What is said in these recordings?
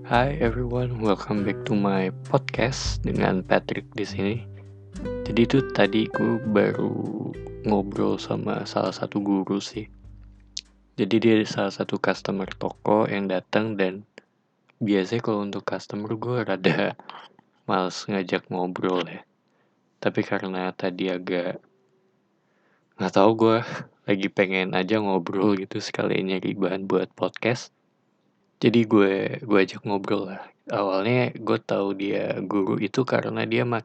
Hi everyone, welcome back to my podcast dengan Patrick di sini. Jadi itu tadi gue baru ngobrol sama salah satu guru sih. Jadi dia salah satu customer toko yang datang dan biasanya kalau untuk customer gue rada males ngajak ngobrol ya. Tapi karena tadi agak nggak tahu gue lagi pengen aja ngobrol gitu sekalian nyari bahan buat podcast. Jadi gue ajak ngobrol lah. Awalnya gue tahu dia guru itu karena dia lu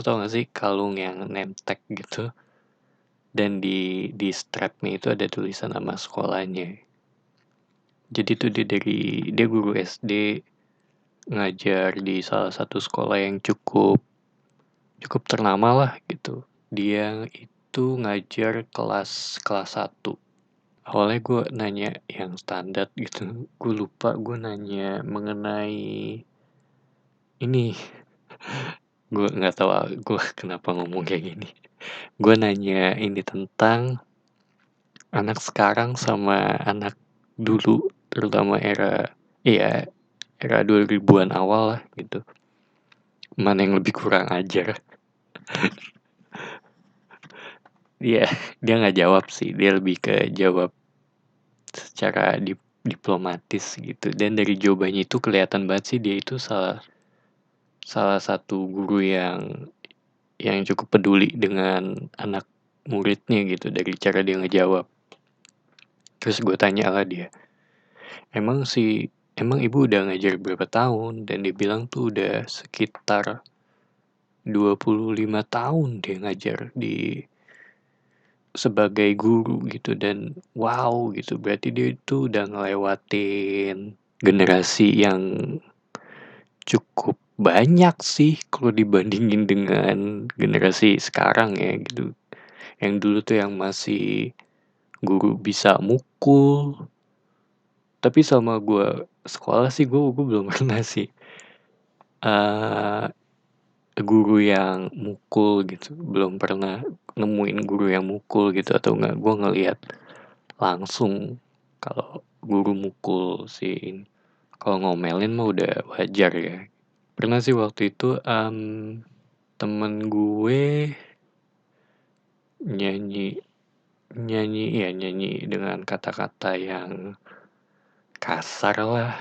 tau gak sih kalung yang name tag gitu, dan di strapnya itu ada tulisan nama sekolahnya. Jadi tuh dia guru SD, ngajar di salah satu sekolah yang cukup ternama lah gitu. Dia itu ngajar kelas 1. Awalnya gue nanya yang standar gitu, gue lupa gue nanya mengenai ini. Gue nggak tahu gue kenapa ngomong kayak gini. Gue nanya ini tentang anak sekarang sama anak dulu, terutama era 2000-an awal lah gitu. Mana yang lebih kurang ajar? Dia nggak jawab sih, dia lebih ke jawab secara diplomatis gitu. Dan dari jawabannya itu kelihatan banget sih dia itu salah satu guru yang cukup peduli dengan anak muridnya gitu dari cara dia ngejawab. Terus gue tanya lah dia, emang ibu udah ngajar berapa tahun? Dan dia bilang tuh udah sekitar 25 tahun dia ngajar sebagai guru gitu. Dan wow gitu, berarti dia itu udah ngelewatin generasi yang cukup banyak sih kalau dibandingin dengan generasi sekarang ya gitu. Yang dulu tuh yang masih guru bisa mukul. Tapi sama gue sekolah sih gue belum pernah sih guru yang mukul gitu. Belum pernah nemuin guru yang mukul gitu, atau enggak gue ngelihat langsung kalau guru mukul sih. Kalau ngomelin mah udah wajar ya. Pernah sih waktu itu temen gue nyanyi nyanyi dengan kata-kata yang kasar lah,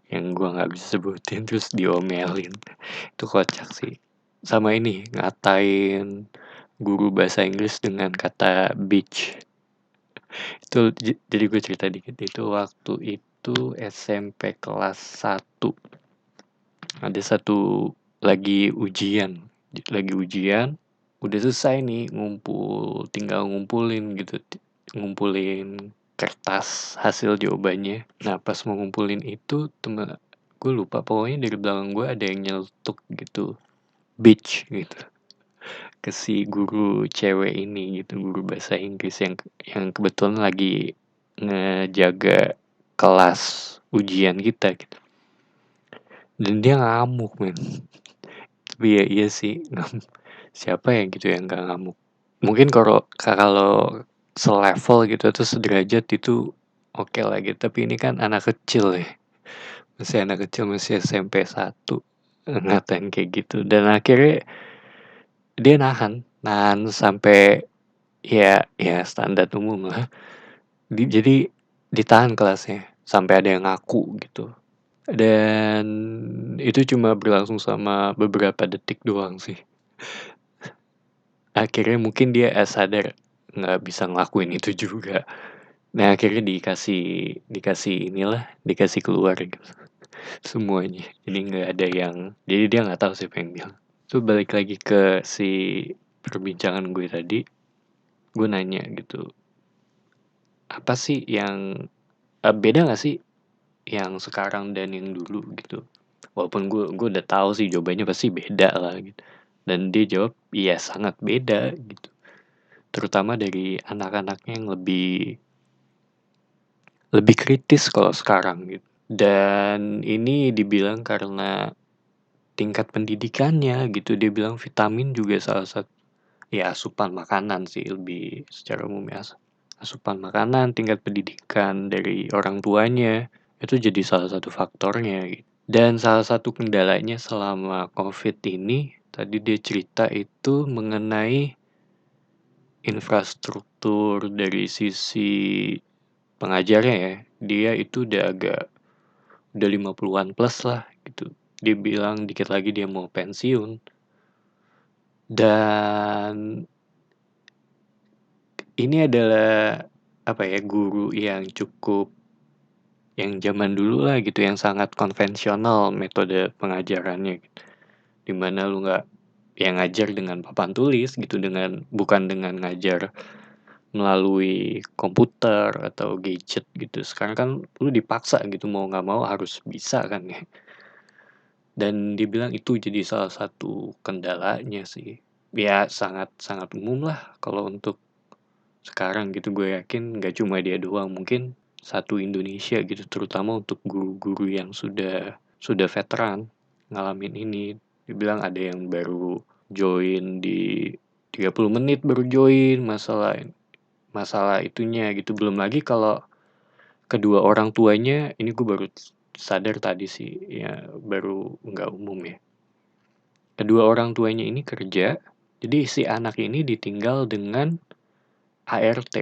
yang gue nggak bisa sebutin, terus diomelin. Itu kocak sih. Sama ini ngatain guru bahasa Inggris dengan kata bitch. Itu jadi gue cerita dikit. Itu waktu itu SMP kelas 1. Ada satu lagi ujian udah selesai nih, tinggal ngumpulin gitu, ngumpulin kertas hasil jawabannya. Nah pas mau ngumpulin itu, temen gue lupa, pokoknya dari belakang gue ada yang nyeletuk gitu, bitch gitu, ke si guru cewek ini gitu, guru bahasa Inggris yang kebetulan lagi ngejaga kelas ujian kita gitu. Dan dia ngamuk men. Tapi ya iya sih, siapa yang gitu yang gak ngamuk? Mungkin kalau selevel gitu atau sederajat itu oke lah gitu. Tapi ini kan anak kecil ya, masih anak kecil, masih SMP 1, ngatain kayak gitu. Dan akhirnya dia nahan sampai ya standar umum lah. Jadi ditahan kelasnya sampai ada yang ngaku gitu. Dan itu cuma berlangsung sama beberapa detik doang sih. Akhirnya mungkin dia sadar nggak bisa ngelakuin itu juga. Nah akhirnya dikasih keluar gitu semuanya. Jadi nggak ada jadi dia nggak tahu siapa yang bilang. Itu balik lagi ke si perbincangan gue tadi. Gue nanya gitu, apa sih yang beda nggak sih yang sekarang dan yang dulu gitu? Walaupun gue udah tahu sih jawabannya pasti beda lah gitu. Dan dia jawab iya sangat beda gitu. Terutama dari anak-anaknya yang lebih kritis kalau sekarang gitu. Dan ini dibilang karena tingkat pendidikannya gitu. Dia bilang vitamin juga salah satu, ya asupan makanan sih lebih secara umum ya. Asupan makanan, tingkat pendidikan dari orang tuanya. Itu jadi salah satu faktornya gitu. Dan salah satu kendalanya selama Covid ini, tadi dia cerita itu mengenai infrastruktur dari sisi pengajarnya ya. Dia itu udah 50-an plus lah gitu. Dia bilang dikit lagi dia mau pensiun. Dan ini adalah apa ya, guru yang zaman dulu lah gitu, yang sangat konvensional metode pengajarannya gitu. Dimana lu nggak yang ngajar dengan papan tulis gitu, bukan dengan ngajar melalui komputer atau gadget gitu. Sekarang kan lu dipaksa gitu, mau nggak mau harus bisa kan ya. Dan dibilang itu jadi salah satu kendalanya sih. Ya sangat sangat umum lah kalau untuk sekarang gitu, gue yakin nggak cuma dia doang, mungkin satu Indonesia gitu, terutama untuk guru-guru yang sudah veteran ngalamin ini. Dibilang ada yang baru join di 30 menit baru join, masalah itunya gitu. Belum lagi kalau kedua orang tuanya, ini gue baru sadar tadi sih ya, baru nggak umum ya. Kedua orang tuanya ini kerja, jadi si anak ini ditinggal dengan ART.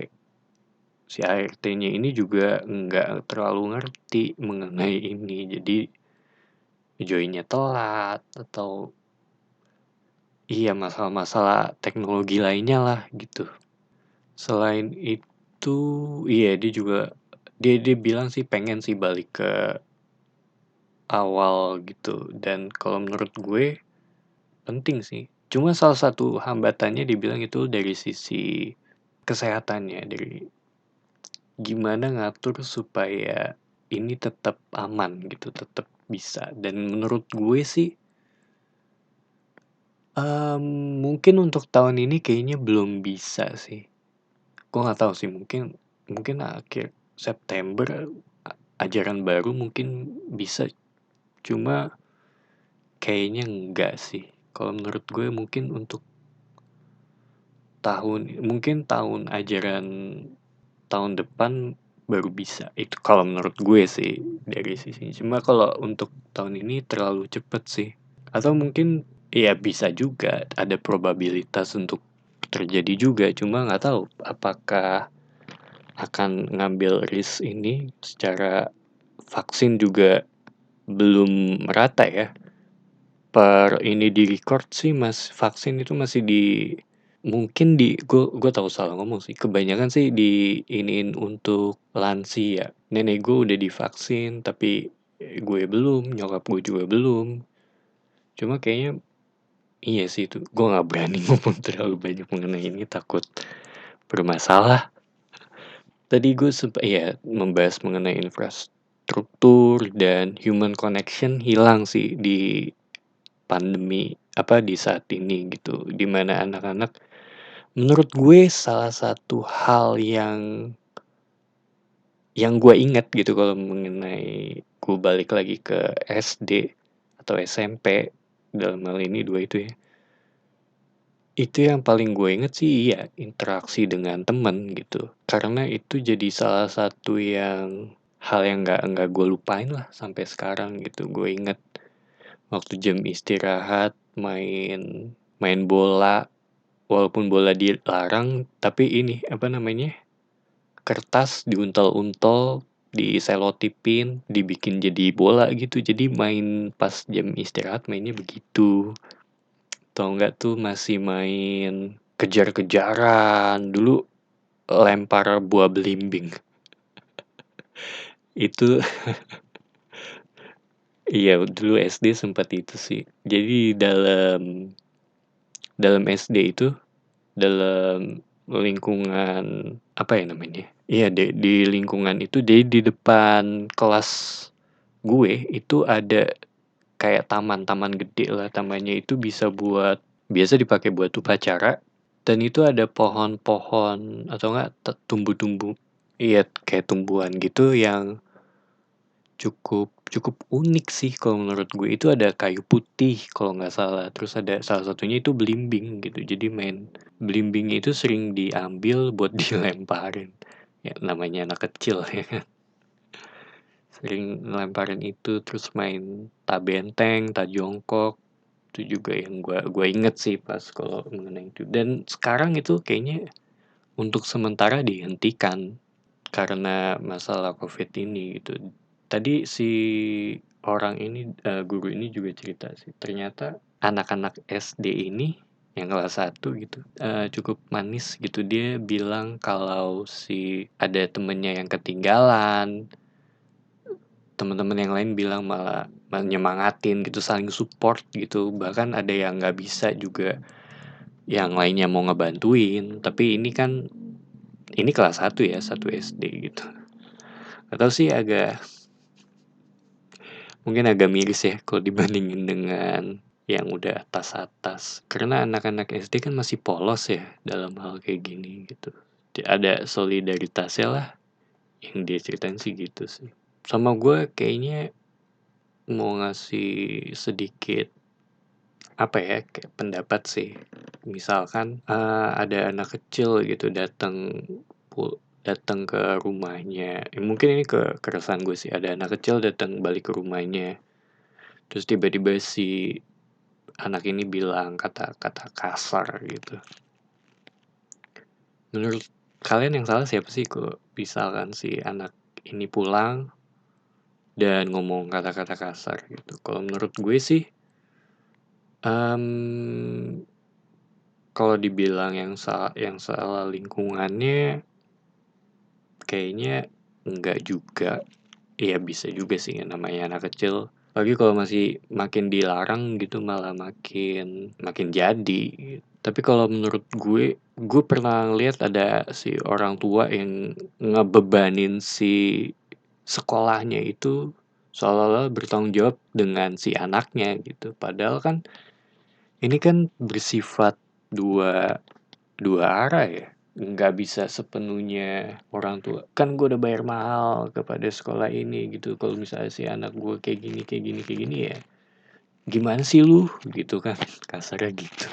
Si ART-nya ini juga nggak terlalu ngerti mengenai ini, jadi joinnya telat atau iya masalah-masalah teknologi lainnya lah gitu. Selain itu, iya dia bilang sih pengen sih balik ke awal gitu, dan kalau menurut gue penting sih. Cuma salah satu hambatannya dibilang itu dari sisi kesehatannya, dari gimana ngatur supaya ini tetap aman gitu, tetap bisa. Dan menurut gue sih, mungkin untuk tahun ini kayaknya belum bisa sih. Gue nggak tahu sih, mungkin akhir September ajaran baru mungkin bisa. Cuma kayaknya enggak sih. Kalau menurut gue mungkin untuk mungkin tahun ajaran tahun depan baru bisa. Itu kalau menurut gue sih dari sisi. Cuma kalau untuk tahun ini terlalu cepet sih. Atau mungkin ya bisa juga ada probabilitas untuk terjadi juga. Cuma nggak tahu apakah akan ngambil risk ini secara vaksin juga belum merata ya. Per ini di record sih vaksin itu masih mungkin gue tahu salah ngomong sih, kebanyakan sih iniin untuk lansia. Nenek gue udah divaksin tapi gue belum, nyokap gue juga belum. Cuma kayaknya iya sih, itu gue nggak berani ngomong terlalu banyak mengenai ini, takut bermasalah. Tadi gue sempat ya membahas mengenai infrastruktur dan human connection hilang sih di pandemi, di saat ini gitu, dimana anak-anak, menurut gue salah satu hal yang gue ingat gitu kalau mengenai, gue balik lagi ke SD atau SMP, dalam hal ini dua itu ya, itu yang paling gue inget sih ya interaksi dengan temen gitu, karena itu jadi salah satu hal yang nggak gue lupain lah sampai sekarang gitu. Gue inget waktu jam istirahat main main bola, walaupun bola dilarang, tapi ini kertas diuntel-untel, diselotipin, dibikin jadi bola gitu. Jadi main pas jam istirahat mainnya begitu. Tau nggak tuh masih main kejar-kejaran, dulu lempar buah belimbing. Itu iya dulu SD sempat itu sih. Jadi dalam SD itu, dalam lingkungan apa ya namanya? Iya, di lingkungan itu, jadi di depan kelas gue itu ada kayak taman gede lah, tamannya itu biasa dipakai buat upacara, dan itu ada pohon-pohon atau enggak tumbuh-tumbuh, iya kayak tumbuhan gitu yang cukup cukup unik sih kalau menurut gue. Itu ada kayu putih kalau nggak salah, terus ada salah satunya itu belimbing gitu, jadi main belimbingnya itu sering diambil buat dilemparin, ya namanya anak kecil ya kan. sering ngelemparin itu, terus main tak benteng, tak jongkok. Itu juga yang gua inget sih pas kalau mengenai itu. Dan sekarang itu kayaknya untuk sementara dihentikan karena masalah COVID ini gitu. Tadi si orang ini, guru ini juga cerita sih, ternyata anak-anak SD ini yang kelas 1 gitu, cukup manis gitu. Dia bilang kalau si ada temennya yang ketinggalan, teman-teman yang lain bilang malah nyemangatin gitu, saling support gitu. Bahkan ada yang nggak bisa juga, yang lainnya mau ngebantuin. Tapi ini kan, ini kelas 1 ya, 1 SD gitu. Atau sih mungkin agak miris ya kalau dibandingin dengan yang udah atas-atas. Karena anak-anak SD kan masih polos ya dalam hal kayak gini gitu. Ada solidaritasnya lah, yang dia ceritain sih gitu sih. Sama gue kayaknya mau ngasih sedikit apa ya, kayak pendapat sih. Misalkan ada anak kecil gitu datang ke rumahnya. Mungkin ini keresahan gue sih. Ada anak kecil datang balik ke rumahnya. Terus tiba-tiba si anak ini bilang kata-kata kasar gitu. Menurut kalian yang salah siapa sih kalau misalkan si anak ini pulang dan ngomong kata-kata kasar gitu? Kalau menurut gue sih, kalau dibilang yang salah lingkungannya, kayaknya enggak juga. Iya bisa juga sih, namanya anak kecil. Apalagi kalau masih makin dilarang gitu malah makin jadi. Tapi kalau menurut gue pernah lihat ada si orang tua yang ngebebanin si sekolahnya itu seolah-olah bertanggung jawab dengan si anaknya gitu. Padahal kan ini kan bersifat dua arah ya. Nggak bisa sepenuhnya orang tua. Kan gue udah bayar mahal kepada sekolah ini gitu. Kalau misalnya si anak gue kayak gini ya, gimana sih lu gitu kan, kasarnya gitu.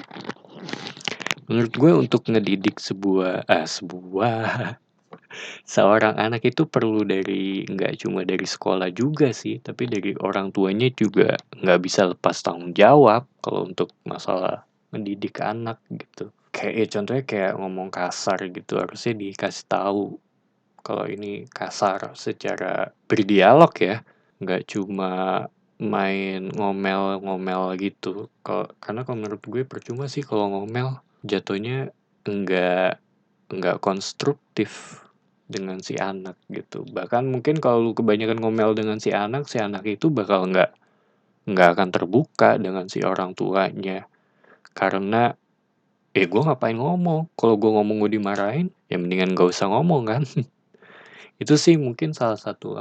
Menurut gue untuk ngedidik seorang anak itu perlu nggak cuma dari sekolah juga sih, tapi dari orang tuanya juga nggak bisa lepas tanggung jawab kalau untuk masalah mendidik anak gitu. Kayak ya contohnya kayak ngomong kasar gitu, harusnya dikasih tahu kalau ini kasar secara berdialog ya, nggak cuma main ngomel-ngomel gitu. Karena kalau menurut gue percuma sih kalau ngomel, jatuhnya nggak konstruktif dengan si anak gitu. Bahkan mungkin kalau lu kebanyakan ngomel dengan si anak itu bakal nggak akan terbuka dengan si orang tuanya. Karena gue ngapain ngomong, kalau gue ngomong gue dimarahin, ya mendingan gak usah ngomong kan. Itu sih mungkin salah satu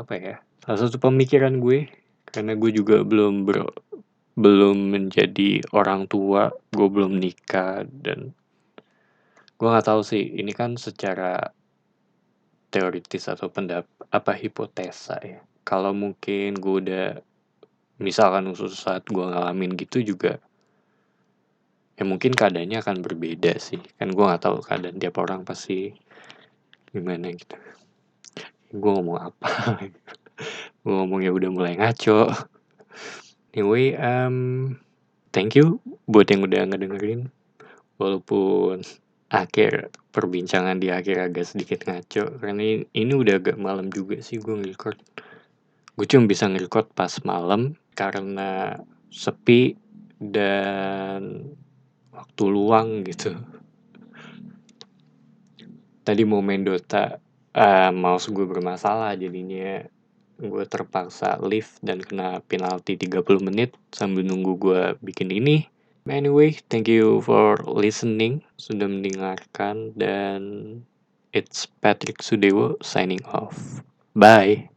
pemikiran gue, karena gue juga belum menjadi orang tua, gue belum nikah, dan gue nggak tahu sih, ini kan secara teoritis atau hipotesa ya. Kalau mungkin gue udah, misalkan suatu saat gue ngalamin gitu juga, ya mungkin keadaannya akan berbeda sih. Kan gue nggak tahu keadaan tiap orang pasti gimana gitu. Gue ngomong apa? Gue ngomongnya udah mulai ngaco. Anyway, thank you buat yang udah ngedengerin. Walaupun akhir perbincangan di akhir agak sedikit ngaco, karena ini udah agak malam juga sih gue nge-record. Gue cuma bisa nge-record pas malam karena sepi dan waktu luang gitu. Tadi mau main Dota, mouse gue bermasalah, jadinya gue terpaksa leave dan kena penalti 30 menit sambil nunggu gue bikin ini. Anyway, thank you for listening, sudah mendengarkan, dan it's Patrick Sudewo signing off. Bye.